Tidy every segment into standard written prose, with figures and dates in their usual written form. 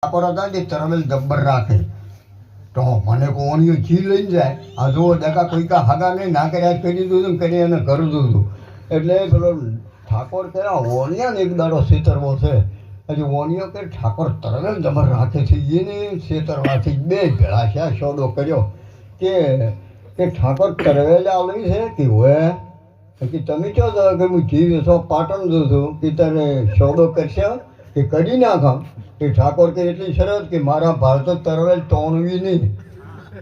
ઠાકોર હતા ને તરવેલ જબ્બર રાખે તો મને કોણીઓ જી લઈને જાય આ જો દગા કોઈ કા હાગા નહીં ના કર્યા કરી દીધું કરી એને કરી દીધું એટલે પેલો ઠાકોર કે ઓણિયા ને એક દાડો છેતરવો છે હજી ઓણિયો કે ઠાકોર તરવેલ જબર રાખે છે એને છેતરવાથી બે ભેળા છે સોદો કર્યો કે ઠાકોર તરવેલ આવી છે કે હોય કે તમે કહો છો કે હું જીવ છો પાટણ જોઉં છું કે તને સોદો કરશે કે કરી નાખો કે ઠાકોર કે એટલી શરત કે મારા ભારત તરવેલ તોણવી નહીં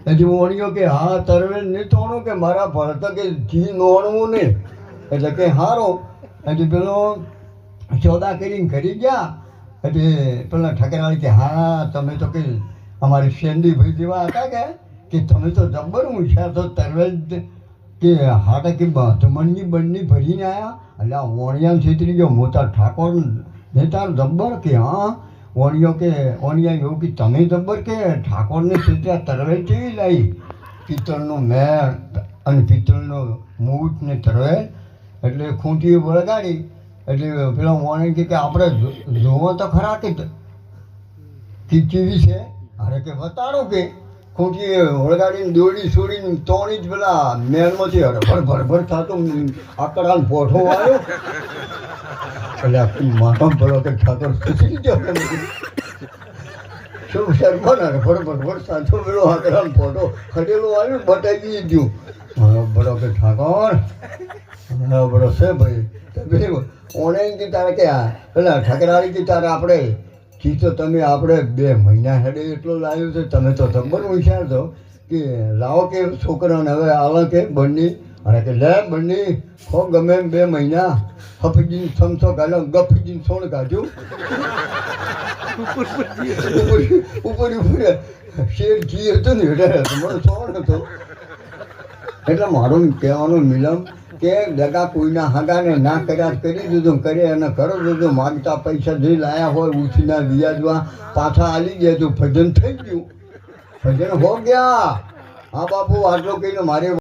હજી ઓણિયો કે હા તરવેલ નહીં તોણું કે મારા ભારત કે જી નોણવું નહીં એટલે કે હારો હજી પેલો સોદા કરીને કરી ગયા હજી પેલા ઠકરાળી કે હા તમે તો કે અમારી શેન્ડી ભાઈ જેવા હતા કે તમે તો જબ્બર હોશિયાર તો તરવેલ કે હાટે કે ધમણની બંની ભરીને આવ્યા એટલે આ ઓણિયા છેતરી ગયો મોટા ઠાકોર ને તાર જબ્બર કે હા ઓણિયો કે ઓણિયા એવું કે તમે જબ્બર કે ઠાકોરને છેતર્યા તરવેલ કેવી લાવી પિત્તળનો મેળ અને પિત્તળનો મૂઠ ને તરવેલ એટલે ખૂંટીએ વળગાડી એટલે પેલા ઓણી કે આપણે જોવો તો ખરા કે કેવી છે અરે કે બતાડો કે ખૂંટીએ વળગાડીને દોડી છોડીને તોણી જ પેલા મેળમાંથી ભરભર થતું આકડા પોઠો આવ્યો એટલે માથો ભરો કે ઠાકોર ખુશી ગયો શું શર્મા ભરભર સાચો પેલો આકડા પોઠો ખડેલો આવ્યો બટાવી ગયું ભરો કે ઠાકોર બરો છે ભાઈ ઓનલાઈન તારે કે પેલા ઠકરાળી કે તારે આપણે તો તમે આપણે 2 મહિના હેડે એટલો લાવ્યો છે તમે તો જબ્બર હોશિયાર છો કે લાવો કે છોકરાને હવે આવે કે બંને અને કે લે બંને ખો ગમે 2 મહિના હફીજીને સમસો ગાલો ગફીજીને સોણ કાઢ્યું ઉપર શેર ઘી હતું ને એટલે મને સોણ હતો એટલે મારું કહેવાનું મિલમ કે દગા કોઈના હાગાને ના કર્યા કરી દીધું કરી અને કરો દીધું માગતા પૈસા જે લાયા હોય ઉછીના વ્યાજમાં પાછા આલી ગયા તો ભજન થઈ ગયું ભજન હો ગયા હા બાપુ આટલો કહીને મારે